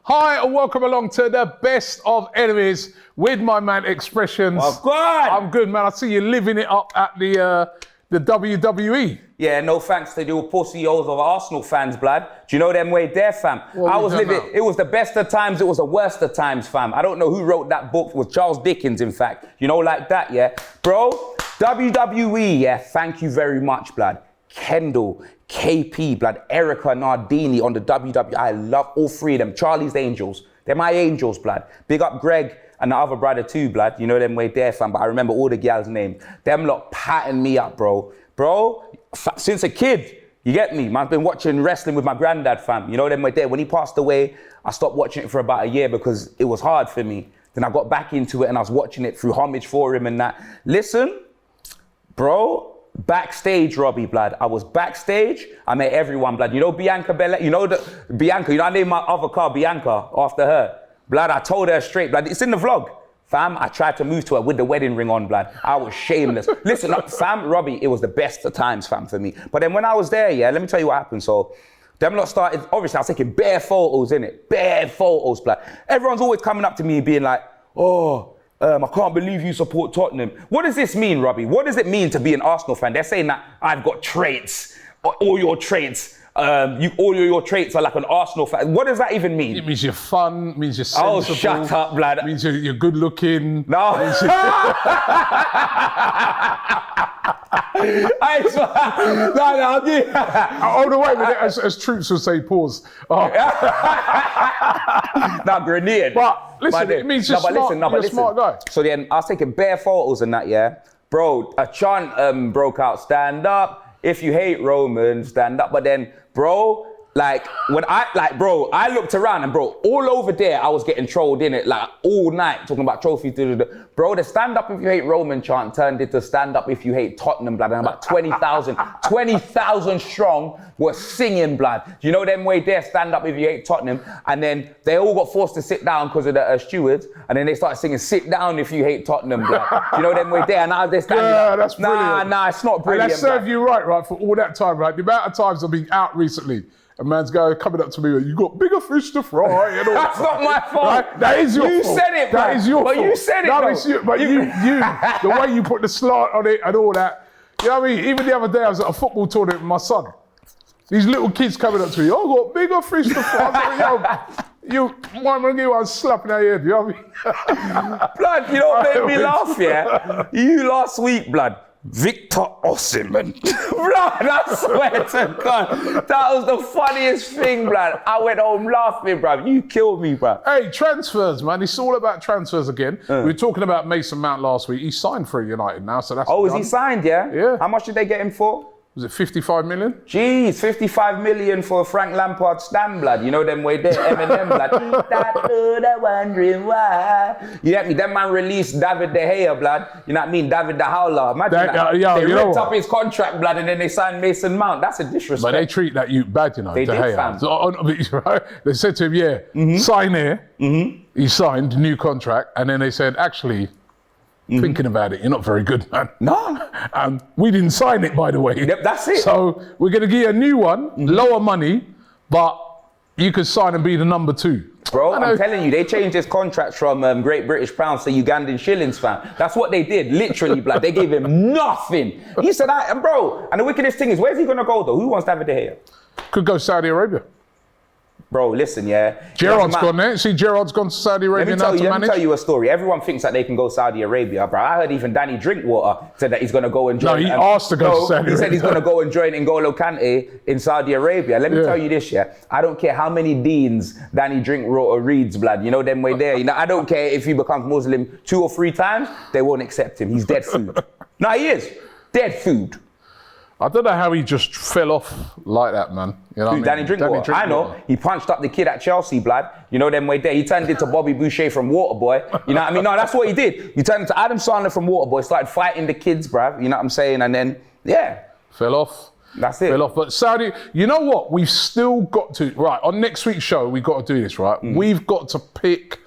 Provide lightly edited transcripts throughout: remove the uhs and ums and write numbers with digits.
Hi and welcome along to the Best of Enemies with my man Expressions. Oh, good. I'm good, man. I see you living it up at the WWE. Yeah, no thanks to the pussy-os of Arsenal fans, blood. Do you know them way there, fam? I was living, it was the best of times, it was the worst of times, fam. I don't know who wrote that book, it was Charles Dickens, in fact. You know, like that, yeah? Bro, WWE, yeah, thank you very much, blood. Kendall, KP, blood, Erica Nardini on the WWE. I love all three of them. Charlie's Angels. They're my angels, blood. Big up Greg and the other brother too, blood. You know them way there, fam. But I remember all the gals' names. Them lot patting me up, bro. Bro, since a kid, you get me? I've been watching wrestling with my granddad, fam. You know them way there. When he passed away, I stopped watching it for about a year because it was hard for me. Then I got back into it and I was watching it through Homage for him and that. Listen, bro, backstage, Robbie, blood. I was backstage. I met everyone, blood. You know Bianca Belair? You know Bianca? You know I named my other car Bianca after her. Blood, I told her straight, blood. It's in the vlog. Fam, I tried to move to her with the wedding ring on, blood. I was shameless. Listen, fam, Robbie, it was the best of times, fam, for me. But then when I was there, yeah, let me tell you what happened. So, them lot started, obviously I was taking bare photos, innit? Bare photos, blood. Everyone's always coming up to me and being like, I can't believe you support Tottenham. What does this mean, Robbie? What does it mean to be an Arsenal fan? They're saying that I've got traits, all your traits. All your traits are like an Arsenal fan. What does that even mean? It means you're fun, it means you're sensible. Oh, shut up, blood. It means you're good looking. No. I swear. Oh, no, wait a minute. As Troops would say, pause. Oh. Now, grenade. But listen, it means you're a smart guy. So then I was taking bare photos and that, yeah. Bro, a chant broke out, stand up. If you hate Romans, stand up. But then, bro, I looked around and bro, all over there, I was getting trolled in it like all night, talking about trophies. Bro, the stand up if you hate Roman chant turned into stand up if you hate Tottenham, blood. And about 20,000 strong were singing, blood. You know them way there, stand up if you hate Tottenham. And then they all got forced to sit down because of the stewards. And then they started singing, sit down if you hate Tottenham, blood. You know them way there. And now they're standing up. That's brilliant. Nah, it's not brilliant. And that served you right, for all that time, right? The amount of times I've been out recently, a man's guy coming up to me, you got bigger fish to fry. And all That's not my fault. Right? That is your fault. You said it, bro. That is your fault. But you said it, no, bro. It's you, but you, the way you put the slant on it and all that. You know what I mean? Even the other day, I was at a football tournament with my son. These little kids coming up to me, I got bigger fish to fry. I was like, yo, I'm gonna give you one slap in the head, you know what I mean? Blood, you know what made me laugh, yeah? You last week, blood. Victor Osimhen. Blood, I swear to God, that was the funniest thing, blood. I went home laughing, bruv. You killed me, bruv. Hey, transfers, man. It's all about transfers again. We were talking about Mason Mount last week. He signed for United now, so that's is he signed, yeah? Yeah. How much did they get him for? Was it 55 million? Jeez, 55 million for Frank Lampard stand, blood. You know them way there, Eminem, blood. Eat that food, I'm wondering why. You get me? That man released David De Gea, blood. You know what I mean? David the Howler. Imagine that. They ripped up his contract, blood, and then they signed Mason Mount. That's a disrespect. But they treat that youth bad, you know, they De did, Gea. fam. So, they said to him, sign here. He signed, new contract, and then they said, actually, thinking about it, you're not very good, man. No. We didn't sign it, by the way. Yep, that's it. So we're going to give you a new one, lower money, but you could sign and be the number 2. Bro, I'm telling you, they changed his contract from Great British pounds to Ugandan shillings, fam. That's what they did, literally, blood. They gave him nothing. He said, bro, and the wickedest thing is, where's he going to go, though? Who wants David De Gea? Could go Saudi Arabia. Bro, listen, yeah. Gerrard's gone there. See, Gerrard's gone to Saudi Arabia now to manage. Let me tell you a story. Everyone thinks that they can go Saudi Arabia, bro. I heard even Danny Drinkwater said that he's going to go and join. No, he asked to go to Saudi Arabia. He said he's going to go and join N'Golo Kante in Saudi Arabia. Let me tell you this, yeah. I don't care how many deans Danny Drinkwater reads, blood. You know them way there. You know, I don't care if he becomes Muslim 2 or 3 times. They won't accept him. He's dead food. No, he is. Dead food. I don't know how he just fell off like that, man. You know what I mean? Danny Drinkwater. I know. He punched up the kid at Chelsea, blood. You know them way there. He turned into Bobby Boucher from Waterboy. You know what I mean? No, that's what he did. He turned into Adam Sandler from Waterboy, started fighting the kids, bruv. You know what I'm saying? And then, yeah. Fell off. That's it. Fell off. But Saudi, you know what? We've still got to, right, on next week's show, we've got to do this, right? We've got to pick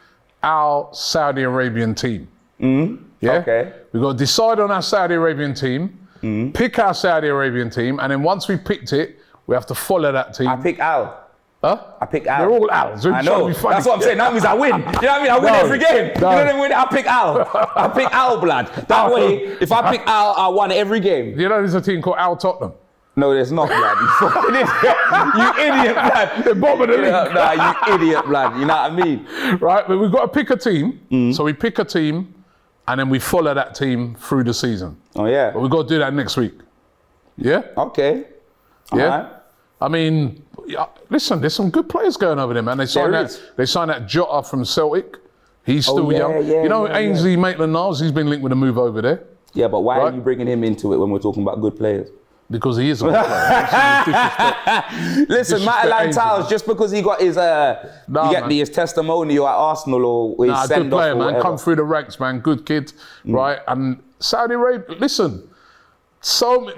our Saudi Arabian team. Yeah? Okay. We've got to decide on our Saudi Arabian team. Pick our Saudi Arabian team, and then once we've picked it, we have to follow that team. I pick Al. Huh? I pick Al. They're all Al's. I know. That's what I'm saying. That means I win. You know what I mean? I win every game. You know what I mean? I pick Al. I pick Al, blood. That way, if I pick Al, I won every game. You know there's a team called Al Tottenham? No, there's not, blood. You fucking idiot. You idiot, blood. The bottom of the league. Nah, you idiot, blood. You know what I mean? Right, but we've got to pick a team. So we pick a team, and then we follow that team through the season. Oh, yeah. But we've got to do that next week. Yeah? Okay. Yeah? Right. I mean, listen, there's some good players going over there, man. They signed that Jota from Celtic. He's still young. Ainsley Maitland-Niles, he's been linked with a move over there. Yeah, but why are you bringing him into it when we're talking about good players? Because he is a good player. Listen, Maitland Niles, just because he got his his testimonial at Arsenal or his send-off. Good player, man. Whatever. Come through the ranks, man. Good kid, right? And Saudi Arabia, listen. So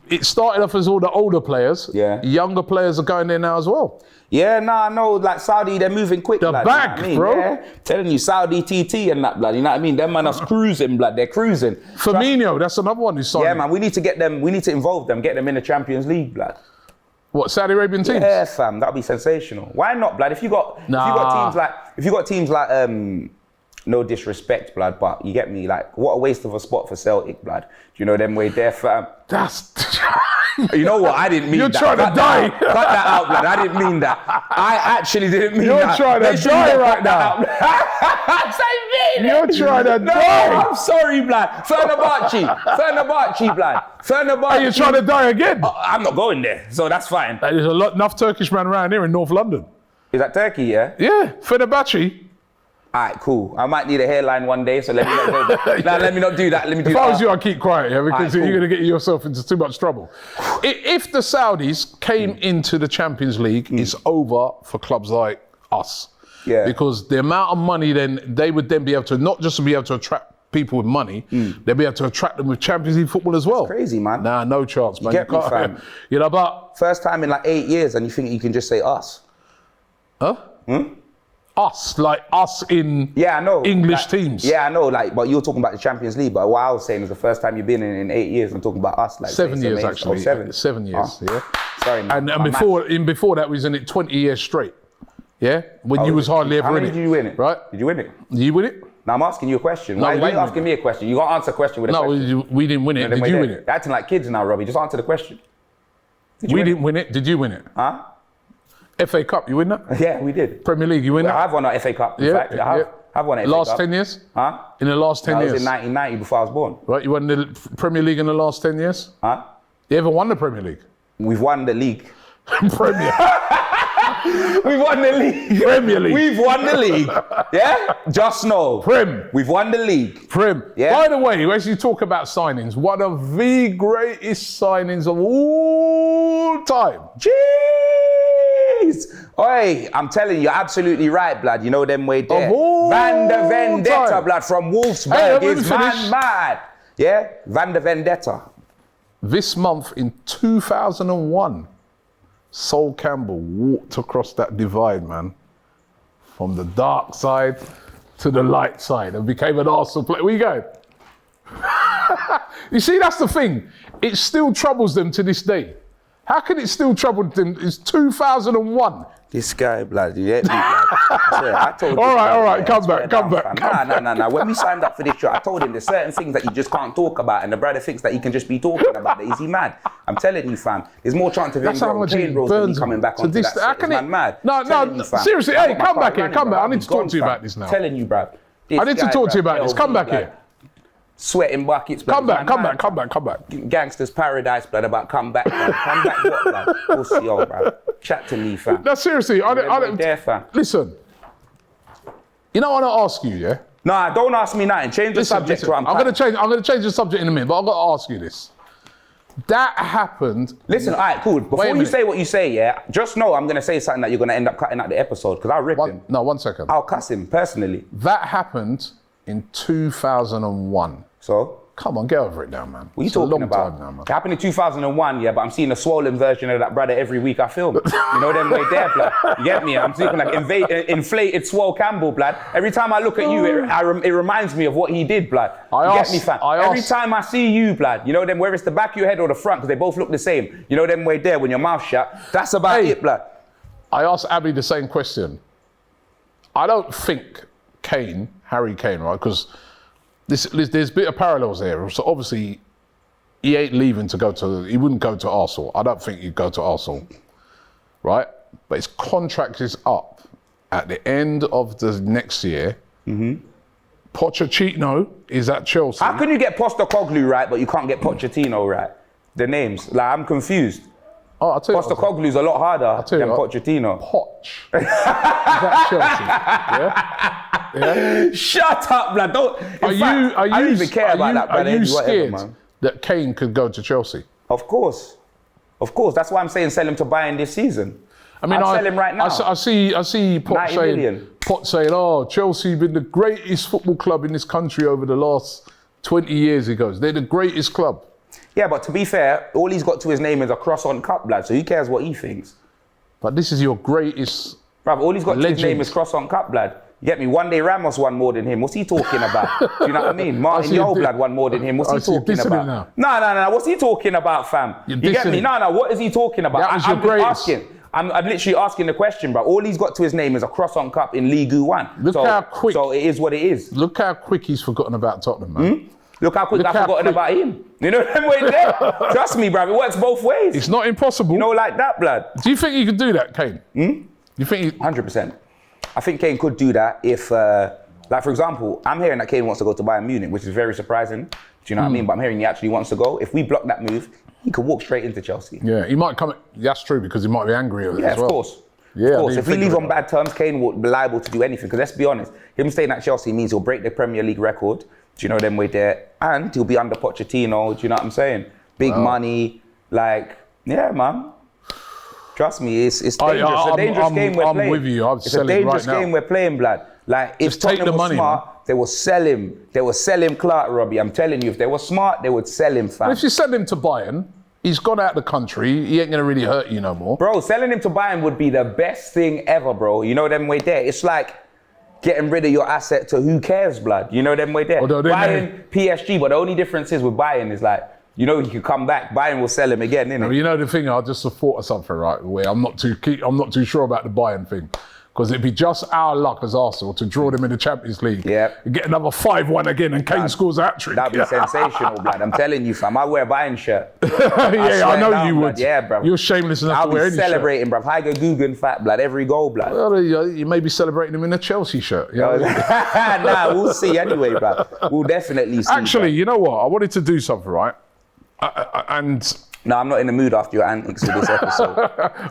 it started off as all the older players. Yeah. Younger players are going there now as well. Yeah, no, like Saudi, they're moving quick. The blood, bag, you know bro. Yeah. Telling you, Saudi TT and that, blood. You know what I mean? Them man are cruising, blood. They're cruising. Firmino, that's another one who's signed. Yeah, man. We need to get them. We need to involve them. Get them in the Champions League, blood. What, Saudi Arabian teams? Yeah, fam. That'd be sensational. Why not, blood? If you got teams like no disrespect, blood, but you get me, like, what a waste of a spot for Celtic, blood. Do you know them way there, fam? That's... You know what? I didn't mean You're that. You're trying to die. Cut that out, blood. I didn't mean that. I actually didn't mean You're that. Trying to die right now. You're trying to die. I'm sorry, blood. Fenerbahce, blood. Fenerbahce. Are you trying to die again? I'm not going there, so that's fine. There's enough Turkish man around here in North London. Is that Turkey, yeah? Yeah, Fenerbahce. Alright, cool. I might need a hairline one day, so let me not go there. Nah, let me not do that. Let me do that. If I was you, I'd keep quiet, yeah, because cool. You're going to get yourself into too much trouble. If the Saudis came into the Champions League, it's over for clubs like us. Yeah. Because the amount of money then, they would then be able to, not just be able to attract people with money, they'd be able to attract them with Champions League football as well. That's crazy, man. Nah, no chance, man. You get me, fam. You know, but... First time in like 8 years, and you think you can just say us. Huh? Us in English teams. Yeah, I know, like, but you're talking about the Champions League, but what I was saying is the first time you've been in 8 years, I'm talking about us. Like 7 years, actually. 7 years, yeah. Sorry, man. And before that, we was in it 20 years straight. Yeah? When you was hardly ever in it. How did you win it? Right? Did you win it? Did you win it? Now I'm asking you a question. Why are you asking me a question? You got to answer a question with a question. No, we didn't win it. Did you win it? You're acting like kids now, Robbie. Just answer the question. We didn't win it. Did you win it? Huh? FA Cup, you win that? Yeah, we did. Premier League, you win that? I've won an FA Cup. In fact, I've won an FA Cup. Last 10 years? Huh? In the last 10 years? That was in 1990 before I was born. Right, you won the Premier League in the last 10 years? Huh? You ever won the Premier League? We've won the league. Premier. We've won the league. Premier League. We've won the league. Yeah? Just know. We've won the league. Yeah? By the way, as you talk about signings, one of the greatest signings of all time. Jeez! Oi, I'm telling you, you're absolutely right, blood. You know them way there. Van der Vendetta, blood, from Wolfsburg is mad. Yeah? Van der Vendetta. This month in 2001, Sol Campbell walked across that divide, man. From the dark side to the light side and became an Arsenal player. Where you going? You see, that's the thing. It still troubles them to this day. How can it still trouble them? It's 2001. This guy, blood, you get me, blood. I told you. All right, come back. Nah. When we signed up for this show, I told him there's certain things that you just can't talk about, and the brother thinks that he can just be talking about it. Is he mad? I'm telling you, fam. There's more chance of him getting pain rolls than he coming back onto that set. Is man mad? No, seriously, hey, come back here. I need to talk to you about this now. I'm telling you, bruv. I need to talk to you about this. Come back here. Sweating buckets, blood. Come back. Gangsters Paradise, blood, about come back, blood. Come back what, blood? We'll see, bro. Chat to me, fam. No, seriously, I don't dare, fam. Listen, you know what I want to ask you, yeah? Nah, don't ask me nothing. Change the subject. I'm going to change the subject in a minute, but I've got to ask you this. That happened. Listen, all right, cool. Before you say what you say, yeah, just know I'm going to say something that you're going to end up cutting out the episode, because I'll rip him. No, 1 second. I'll cuss him, personally. That happened in 2001. So? Come on, get over it now, man. What are you talking about? Now, man. It happened in 2001, yeah, but I'm seeing a swollen version of that brother every week I film. You know them way there, blood. You get me? I'm seeing like inflated Swole Campbell, blood. Every time I look at you, it reminds me of what he did, blood. Get me, fam? Every time I see you, blood, you know them, whether it's the back of your head or the front, because they both look the same. You know them way there when your mouth shut. That's about it, blood. I asked Abby the same question. I don't think Harry Kane, right? Because there's a bit of parallels there. So obviously, he ain't leaving to he wouldn't go to Arsenal. I don't think he'd go to Arsenal, right? But his contract is up at the end of the next year. Pochettino is at Chelsea. How can you get Postecoglou right, but you can't get Pochettino right? The names, like I'm confused. Oh, I'll tell you. Postecoglou's a lot harder than Pochettino. Poch is at Chelsea. Yeah. Shut up, blood. I don't even care about that. Are you scared man. that Kane could go to Chelsea? Of course. That's why I'm saying sell him to Bayern this season. I mean, I'd sell him right now. I see Poch saying, "Oh, Chelsea been the greatest football club in this country over the last 20 years." He goes, "They're the greatest club." Yeah, but to be fair, all he's got to his name is a cross on cup, lad. So who cares what he thinks? But this is your greatest. Bruv, all he's got legend. to his name is cross on cup, lad. You get me? One day Ramos won more than him. What's he talking about? Do you know what I mean? Martin Yoblad won more than him. What's he talking about? No. What's he talking about, fam? You get me? No. What is he talking about? I'm just asking. I'm literally asking the question, bro. All he's got to his name is a cross on cup in Ligue 1. Look how quick. So it is what it is. Look how quick he's forgotten about Tottenham, man. Look how quick I've forgotten about him. You know them way there? Trust me, bruv, it works both ways. It's not impossible. You know, like that, blood. Do you think he could do that, Kane? You think 100%. I think Kane could do that if, like for example, I'm hearing that Kane wants to go to Bayern Munich, which is very surprising. Do you know what I mean? But I'm hearing he actually wants to go. If we block that move, he could walk straight into Chelsea. Yeah, he might come. That's true, because he might be angry with it as well. Of course. Yeah, of course. If we leave on bad terms, Kane will be liable to do anything. Because let's be honest, him staying at Chelsea means he'll break the Premier League record. Do you know them way there? And he'll be under Pochettino. Do you know what I'm saying? Big money, like, yeah, man. Trust me, it's dangerous. It's a dangerous game we're playing. I'm with you. It's a dangerous game we're playing, blood. Like, if Tottenham was smart, they will sell him. They will sell him, Clark, Robbie. I'm telling you, if they were smart, they would sell him, fam. But if you send him to Bayern, he's gone out of the country. He ain't gonna really hurt you no more. Bro, selling him to Bayern would be the best thing ever, bro. You know them way there. It's like getting rid of your asset to who cares, blood. You know them way there. Bayern, PSG, but the only difference is with Bayern is like, you know, he could come back. Bayern will sell him again, innit? You know the thing, I just thought of something, right? Where I'm not too sure about the Bayern thing. Because it'd be just our luck as Arsenal to draw them in the Champions League. Yeah. Get another 5-1 again and Kane scores a hat-trick. That'd be sensational, blood. I'm telling you, fam. I wear a Bayern shirt. I know you would. Yeah, bro. You're shameless enough to wear any shirt. I'll be celebrating, bruv. Heiger Guggen fat, blood. Every goal, blood. Well, you may be celebrating him in a Chelsea shirt. You know? Nah, we'll see anyway, bruv. We'll definitely see. Actually, you know what? I wanted to do something, right? No, I'm not in the mood after your antics with this episode.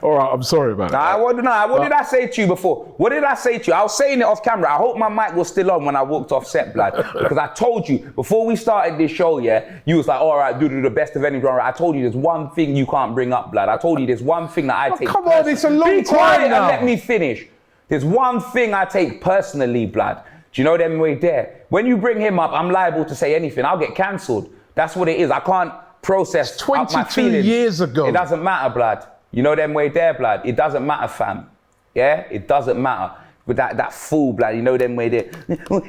All right, I'm sorry about that. What did I say to you before? What did I say to you? I was saying it off camera. I hope my mic was still on when I walked off set, blood. Because I told you, before we started this show, yeah, you was like, all right, do the best of any genre. I told you there's one thing you can't bring up, blood. I told you there's one thing that I take come on, it's a long Be time quiet now. And let me finish. There's one thing I take personally, blood. Do you know them way there? When you bring him up, I'm liable to say anything. I'll get cancelled. That's what it is. I can't process 22 years ago. It doesn't matter, blood. You know them way there, blood. It doesn't matter, fam. Yeah? It doesn't matter. With that fool, blood, you know them way there.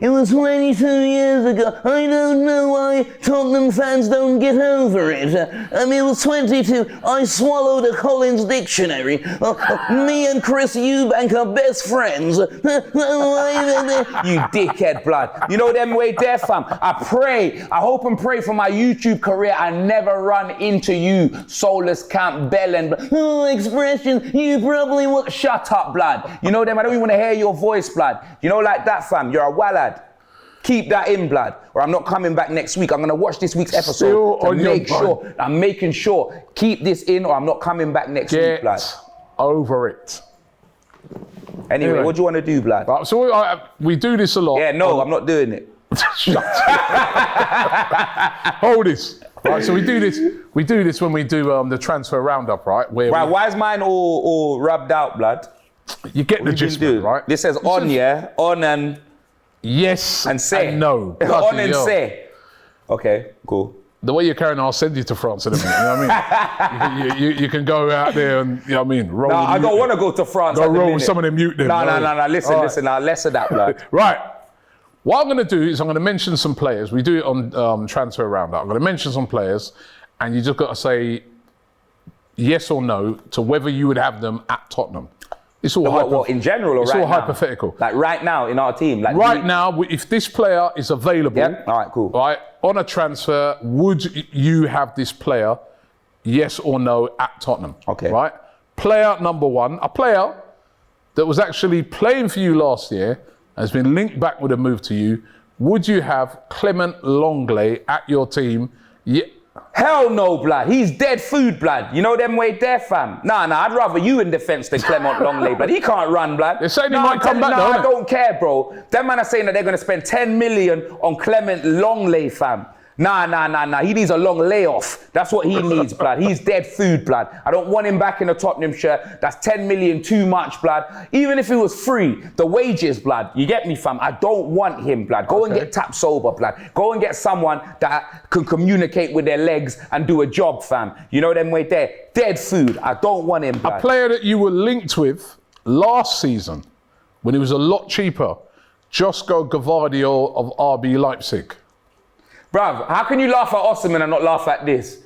It was 22 years ago. I don't know why Tottenham fans don't get over it. I mean, it was 22. I swallowed a Collins dictionary. Me and Chris Eubank are best friends. You dickhead, blood. You know them way there, fam. I hope and pray for my YouTube career I never run into you, Solus Campbell and expression. You probably will. Shut up, blood. You know them. I don't even want to hear your voice, blood. You know, like that, fam. You're a wallad. Keep that in, blood, or I'm not coming back next week. I'm gonna watch this week's episode to make sure. I'm making sure. Keep this in, or I'm not coming back next week, blood. Over it. Anyway, what do you want to do, blood? Right, so we do this a lot. Yeah, no, I'm not doing it. Hold this. Right, so we do this. We do this when we do the transfer roundup, right? Why is mine all rubbed out, blood? You get the gist, right? This says on, yeah? On and... Yes and say. And no. On and say. Okay, cool. The way you're carrying on, I'll send you to France in a minute, you know what I mean? you can go out there and, you know what I mean? Roll I don't want to go to France. Go roll with some of them mute them. No, listen, now less of that, blood. Right. What I'm going to do is I'm going to mention some players. We do it on transfer roundup. I'm going to mention some players, and you just got to say yes or no to whether you would have them at Tottenham. It's all what, in general or it's right all now? hypothetical. Like right now in our team. Like right now, if this player is available, all right, cool. Right, on a transfer, would you have this player, yes or no, at Tottenham? Okay. Right? Player number one, a player that was actually playing for you last year, has been linked back with a move to you. Would you have Clement Longley at your team? Yeah. Hell no, blood. He's dead food, blood. You know them way there, fam. Nah, I'd rather you in defence than Clement Longley, blood. He can't run, blood. They're saying he might come back, I don't care, bro. Them man are saying that they're going to spend 10 million on Clement Longley, fam. Nah. He needs a long layoff. That's what he needs, blood. He's dead food, blood. I don't want him back in the Tottenham shirt. That's 10 million too much, blood. Even if it was free, the wages, blood. You get me, fam? I don't want him, blood. Go and get tap sober, blood. Go and get someone that can communicate with their legs and do a job, fam. You know them way there. Dead food. I don't want him, blood. A player that you were linked with last season, when he was a lot cheaper, Josko Gvardiol of RB Leipzig. Bruv, how can you laugh at Osimhen and not laugh at this?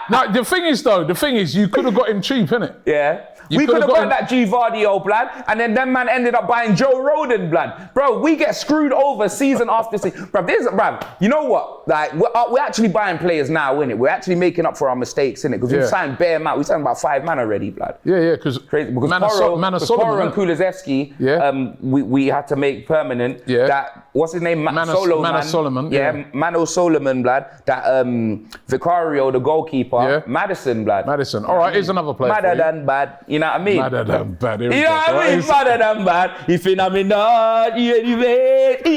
Now, the thing is, you could have got him cheap, innit? Yeah. You We could have got got that Gvardiol, blood, and then them man ended up buying Joe Roden, blood. Bro, we get screwed over season after season. Bruv, you know what? Like, we're actually buying players now, innit? We're actually making up for our mistakes, innit? Because we've signed bare man. We've signed about 5 man already, blood. Yeah, because Porro and Kulusevski, we had to make permanent. Yeah. That, what's his name? Mano Solomon. Yeah, Mano Solomon, blood. That Vicario, the goalkeeper. Yeah. Madison, blood. Madison. All right, here's another player. Madder than bad. You know what I mean? Madder than bad. You know what I mean? Madder than bad. He phenomenal. He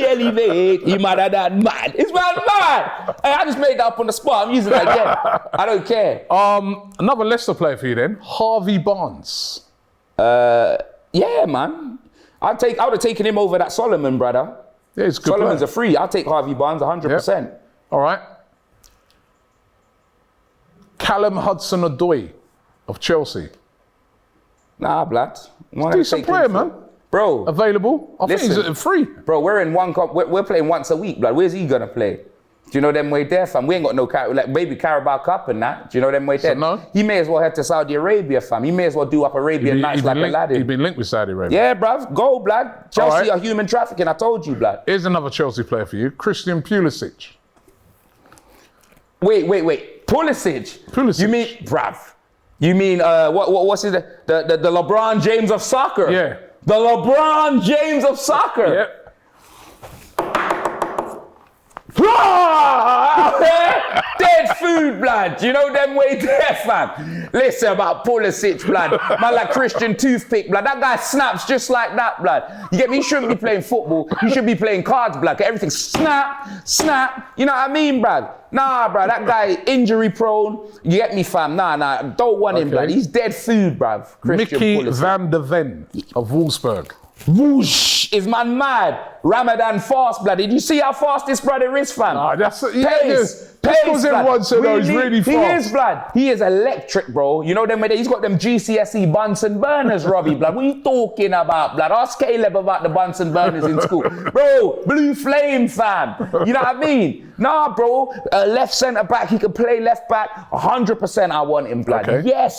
elevate. He madder than mad. It's mad. Hey, I just made that up on the spot. I'm using it again. I don't care. Another Leicester player for you then, Harvey Barnes. Yeah, man. I would have taken him over that Solomon, brother. Yeah, it's a good Solomon's player. a free. I'll take Harvey Barnes 100%. Yep. All right. Callum Hudson-Odoi of Chelsea. Nah, blood. Decent player, man. Bro. Available. I think he's free. Bro, we're in one cup. We're playing once a week, blood. Where's he going to play? Do you know them way there, fam? We ain't got no, like, maybe Carabao Cup and that. Do you know them way there? So, no. He may as well head to Saudi Arabia, fam. He may as well do up Arabian nights like Aladdin. He's been linked with Saudi Arabia. Yeah, bruv. Go, blood. Chelsea are human trafficking. I told you, blood. Here's another Chelsea player for you, Christian Pulisic. Wait. Pulisic. You mean, bruv? You mean, what's it? The LeBron James of soccer. Yeah. The LeBron James of soccer. Yep. Dead food, blood. You know them way there, fam. Listen about Pulisic, blood. Man like Christian Toothpick, blood. That guy snaps just like that, blood. You get me? He shouldn't be playing football. He should be playing cards, blood. Everything snap. You know what I mean, blood? Nah, bruh, that guy injury prone. You get me, fam? Nah, don't want him, blood. He's dead food, bruv. Mickey van der Ven of Wolfsburg. Whoosh! Is man mad? Ramadan fast, blood. Did you see how fast this brother is, fam? That's Pace, because everyone said he's really fast. He is, blood. He is electric, bro. You know them? He's got them GCSE Bunsen burners, Robbie, blood. What are you talking about, blood? Ask Caleb about the Bunsen burners in school. Bro, blue flame, fam. You know what I mean? Nah, bro. Left centre back. He can play left back. 100% I want him, blood. Okay.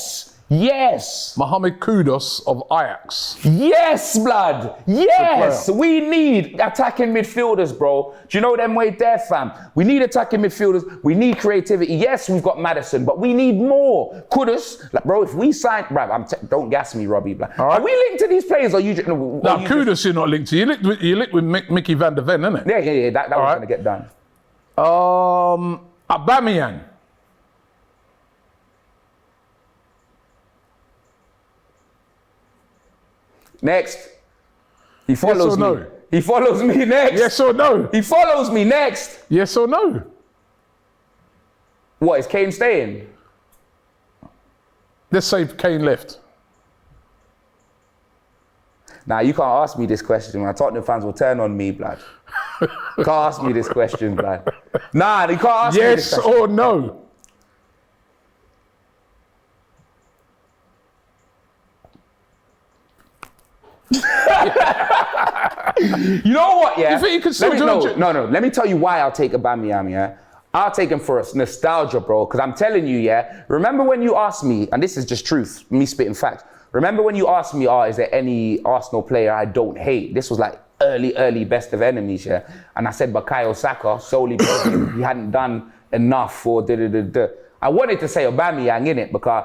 Yes. Mohamed Kudus of Ajax. Yes, blood. Yes. We need attacking midfielders, bro. Do you know them way there, fam? We need attacking midfielders. We need creativity. Yes, we've got Madison, but we need more. Kudus, like, bro, if we sign, bro, don't gas me, Robbie, blood. All right. Are we linked to these players or you just... Kudus, you're not linked to. You're linked with Mickey van der Ven, isn't it? Yeah. That was going to get done. Aubameyang. Next. He follows me. No? He follows me next. Yes or no? He follows me next. Yes or no? What, is Kane staying? Let's say Kane left. Nah, you can't ask me this question. My Tottenham fans will turn on me, blood. Can't ask me this question, blood. Nah, you can't ask me this question. Yes or no? You know what, yeah? You think you can still do it? No, let me tell you why I'll take Aubameyang, yeah? I'll take him for nostalgia, bro. Because I'm telling you, yeah. Remember when you asked me, and this is just truth, me spitting facts. Remember when you asked me, is there any Arsenal player I don't hate? This was like early best of enemies, yeah. And I said Bukayo Saka solely because he hadn't done enough for I wanted to say Aubameyang in it because,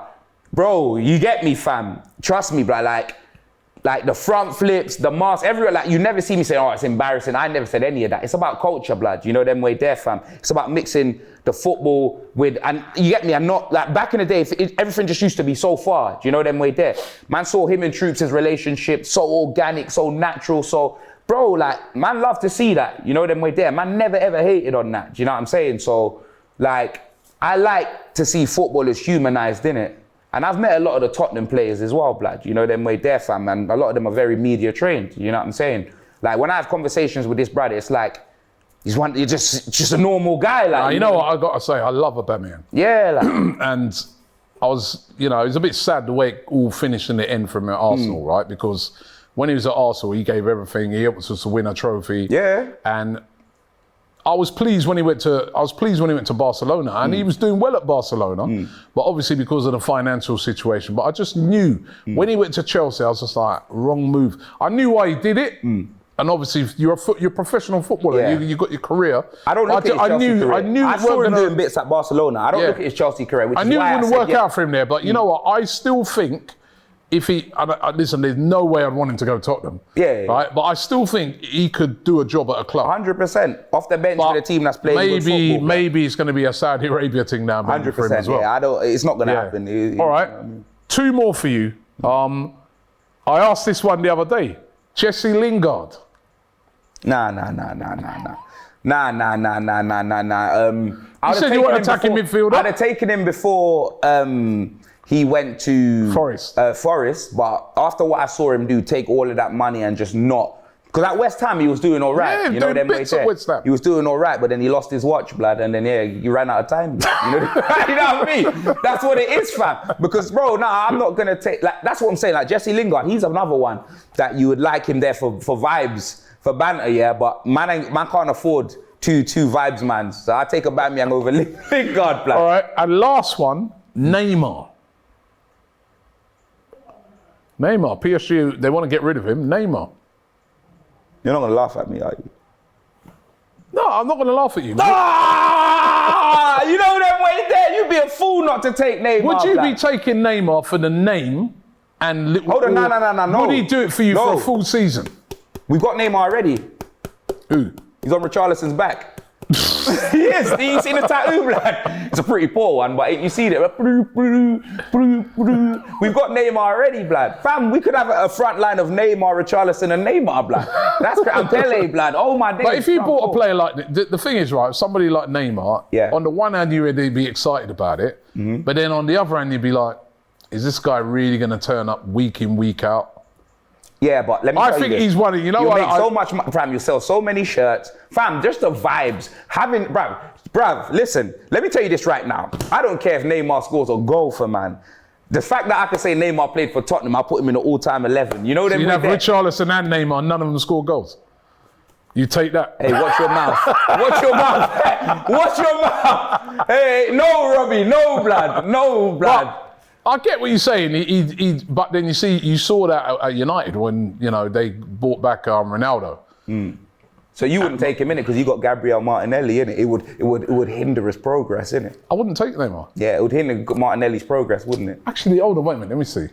bro, you get me, fam. Trust me, bro. Like the front flips, the mask, everywhere. Like you never see me say, it's embarrassing. I never said any of that. It's about culture, blood. You know them way there, fam. It's about mixing the football with, and you get me. I'm not like back in the day. Everything just used to be so far. You know them way there. Man saw him and Troops' relationship so organic, so natural, so. Bro, like, man love to see that, you know them way there. Man never ever hated on that, do you know what I'm saying? So, like, I like to see footballers humanized, innit? And I've met a lot of the Tottenham players as well, blood, you know them way there, fam, and a lot of them are very media trained, you know what I'm saying? Like, when I have conversations with this brother, it's like, he's just a normal guy, like. You know what I gotta say, I love Aubameyang. Yeah, like. And I was, it was a bit sad the way it all finished in the end from Arsenal, right? Because when he was at Arsenal, he gave everything. He helped us to win a trophy. Yeah. And I was pleased when he went to Barcelona, and he was doing well at Barcelona. But obviously because of the financial situation. But I just knew when he went to Chelsea, I was just like, wrong move. I knew why he did it. And obviously, you're a professional footballer. Yeah. You got your career. I don't look at his Chelsea career. I saw him doing bits at Barcelona. I don't look at his Chelsea career, which I knew it wouldn't work out for him there. But you know what? I still think if he, listen, there's no way I'd want him to go to Tottenham. Yeah. Right? But I still think he could do a job at a club. 100%. Off the bench with a team that's playing good football. Maybe it's going to be a Saudi Arabia thing now. 100%, for him as well. Yeah, it's not going to happen. All right. Two more for you. I asked this one the other day. Jesse Lingard. Nah. You said you weren't attacking midfielder? I'd have taken him before he went to Forest, but after what I saw him do, take all of that money and just not. Because at West Ham, he was doing all right. Yeah, you know them bits at West Ham. He was doing all right, but then he lost his watch, blood, and then he ran out of time. You know what I mean? That's what it is, fam. Because, bro, I'm not gonna take. Like, that's what I'm saying. Like Jesse Lingard, he's another one that you would like him there for vibes, for banter, yeah. But man can't afford two vibes, man. So I take Aubameyang over Lingard, blood. All right, and last one, Neymar. PSG, they want to get rid of him. Neymar. You're not going to laugh at me, are you? No, I'm not going to laugh at you. You know that way there. You'd be a fool not to take Neymar. Would you be taking Neymar for the name and... Hold on, no. Would he do it for you for a full season? We've got Neymar already. Who? He's on Richarlison's back. He is. You seen the tattoo, blood? It's a pretty poor one, but you see it. We've got Neymar already, blood. Fam, we could have a front line of Neymar, Richarlison, and Neymar, blood. That's great. And Pele, blood. Oh my days. But if you bought a player like the thing is, right, somebody like Neymar, on the one hand you'd be excited about it, but then on the other hand you'd be like, is this guy really going to turn up week in, week out? Yeah, but let me tell you this. I think he's one of, you know you what? Make so much money, fam, you sell so many shirts. Fam, just the vibes. Bruv, listen, let me tell you this right now. I don't care if Neymar scores a goal for man. The fact that I can say Neymar played for Tottenham, I'll put him in the all-time 11. You know them? So you have Richarlison and Neymar, none of them score goals. You take that. Hey, watch your mouth. Watch your mouth. Watch your mouth. Hey, no, Robbie, no blood. No blood. But I get what you're saying, but then you saw that at United when they brought back Ronaldo. So you wouldn't take him in it because you got Gabriel Martinelli in it. It would hinder his progress, innit? I wouldn't take Neymar. Yeah, it would hinder Martinelli's progress, wouldn't it? Actually, hold on, wait a minute, let me see.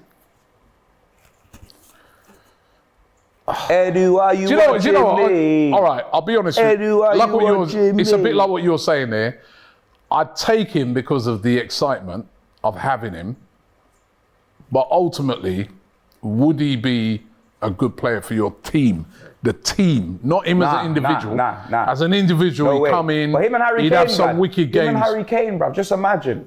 Edu, are you watching me? All right, I'll be honest with you. It's a bit like what you're saying there. I'd take him because of the excitement of having him. But ultimately, would he be a good player for your team? The team, not him as an individual. Nah. As an individual, he'd come in, but him and Harry he'd Kane, have some wicked games. Him and Harry Kane, bruv, just imagine.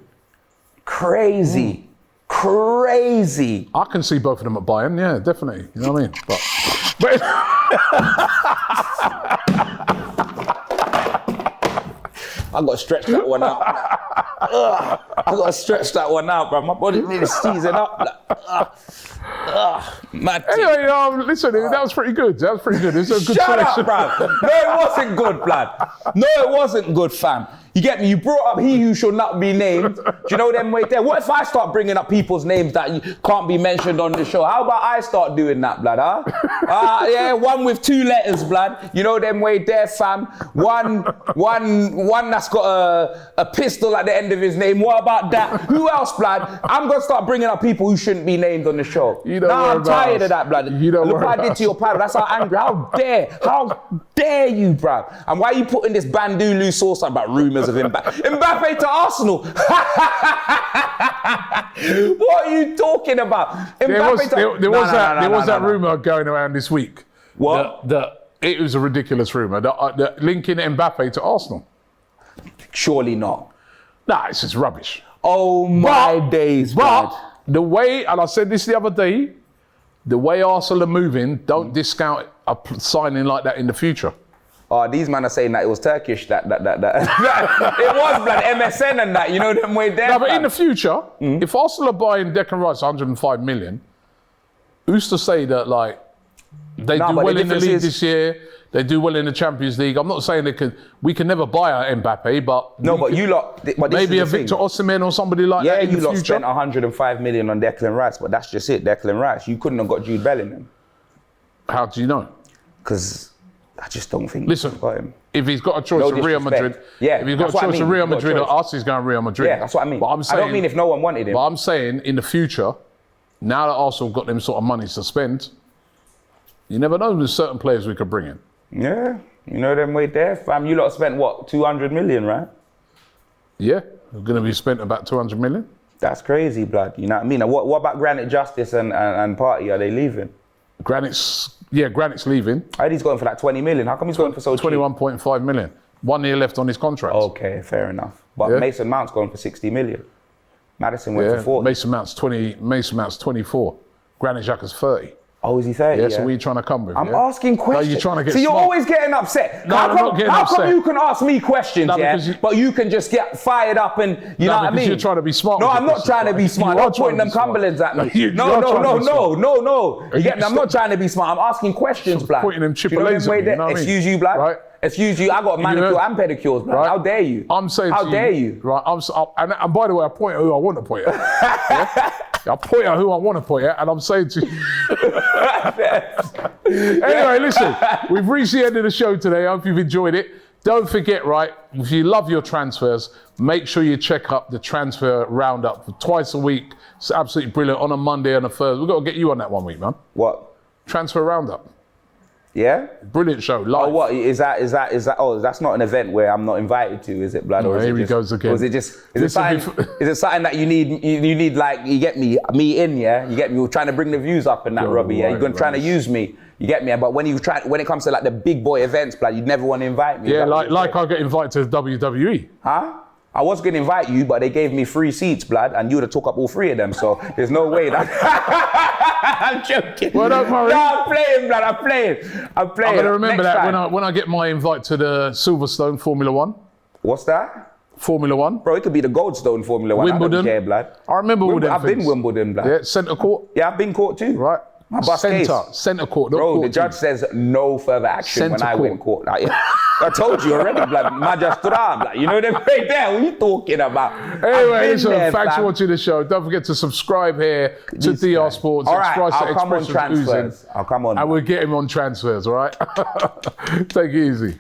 Crazy. Crazy. I can see both of them at Bayern, yeah, definitely. You know what I mean? But I got to stretch that one out. I got to stretch that one out, bro. My body nearly seizing up. Mad. Anyway, listen, that was pretty good. It's a good Shut selection. up, bro. No, it wasn't good, blood. No, it wasn't good, fam. You get me? You brought up he who shall not be named. Do you know them way there? What if I start bringing up people's names that can't be mentioned on the show? How about I start doing that, blood, huh? Yeah, one with 2 letters, blood. You know them way there, fam. One that's got a pistol at the end of his name. What about that? Who else, blood? I'm gonna start bringing up people who shouldn't be named on the show. I'm tired of that, blood. Look what I did to your pal. That's how angry. How dare you, bruv? And why are you putting this bandulu sauce on about rumours of Mbappe to Arsenal? What are you talking about? There was that rumour going around this week. What? It was a ridiculous rumour. Linking Mbappe to Arsenal. Surely not. Nah, it's just rubbish. Oh my days, but blood. The way, and I said this the other day, the way Arsenal are moving, don't discount a signing like that in the future. Oh, these men are saying that it was Turkish, that. It was, blood, MSN and that, you know them way there. No, but in the future, if Arsenal are buying Declan Rice 105 million, who's to say that, like, they do well in the league this year, they do well in the Champions League. I'm not saying we can never buy a Mbappe, but... No, but you lot... But maybe a Victor Osimhen or somebody like that in the future. Yeah, you lot spent 105 million on Declan Rice, but that's just it, Declan Rice. You couldn't have got Jude Bellingham. How do you know? Because I just don't think... Listen, if he's got a choice of Real Madrid... Yeah, if he's got a choice of Real Madrid or us, he's going Real Madrid. Yeah, that's what I mean. But I'm saying, I don't mean if no one wanted him. But I'm saying in the future, now that Arsenal got them sort of money to spend, you never know, there's certain players we could bring in. Yeah, you know them way there, fam. You lot spent what, 200 million, right? Yeah, we're going to be spent about 200 million. That's crazy, blood. You know what I mean? And what about Granite Justice and Party? Are they leaving? Granite's leaving. I heard he's going for like 20 million. How come he's going for so cheap? 21.5 million. 1 year left on his contract. Okay, fair enough. But Mason Mount's going for 60 million. Madison went for 40. Mason Mount's 24. Granit Xhaka's 30. Oh, is he 30? Yeah, so what are you trying to come with? I'm asking questions. No, you're trying to get so you're smart. always getting upset. No, I'm not getting upset. How come you can ask me questions, but you can just get fired up and, you know what I mean? You're trying to be smart. No, I'm not trying to be smart. I'm not pointing them Cumberlands at me. No. You get me? I'm not trying to be smart. I'm asking questions, blood. Pointing them Chippolays at me, you know what I mean? Excuse you, blood. Right. Excuse you, I got manicure and pedicures, blood. Right. How dare you? I'm saying How dare you? Right, and by the way, I point at who I want to point at. I point at who I want to point at, and I'm saying to you. Anyway, listen, we've reached the end of the show today. I hope you've enjoyed it. Don't forget, right, if you love your transfers, make sure you check up the transfer roundup twice a week. It's absolutely brilliant on a Monday and a Thursday. We've got to get you on that one week, man. What? Transfer roundup. Yeah? Brilliant show, live. Oh, what, is that, oh, that's not an event where I'm not invited to, is it, blood? No, here he goes again. Or is it just, is it something that you need, like, you get me in, yeah? You get me, you're trying to bring the views up and that, Robbie, yeah? You're going to try to use me, you get me? But when it comes to like the big boy events, blood, you'd never want to invite me. Yeah, like I get invited to WWE. Huh? I was going to invite you, but they gave me 3 seats, blood, and you would have took up all 3 of them, so there's no way that... I'm joking. Well, don't worry. No, I'm playing, blood, I'm playing. I'm going to remember that when I get my invite to the Silverstone Formula 1. What's that? Formula 1. Bro, it could be the Goldstone Formula 1. Wimbledon. I don't care, blood. I remember all them I've been Wimbledon, blood. Yeah, centre court. Yeah, I've been court too. Right. Centre court. Bro, the judge says no further action when I went court. Like, I told you already, blood. Majestram, like, you know them right there. What are you talking about? Anyway, listen, thanks for watching the show. Don't forget to subscribe here to DR Sports. All right, I'll come on transfers. I'll come on. And we'll get him on transfers, all right? Take it easy.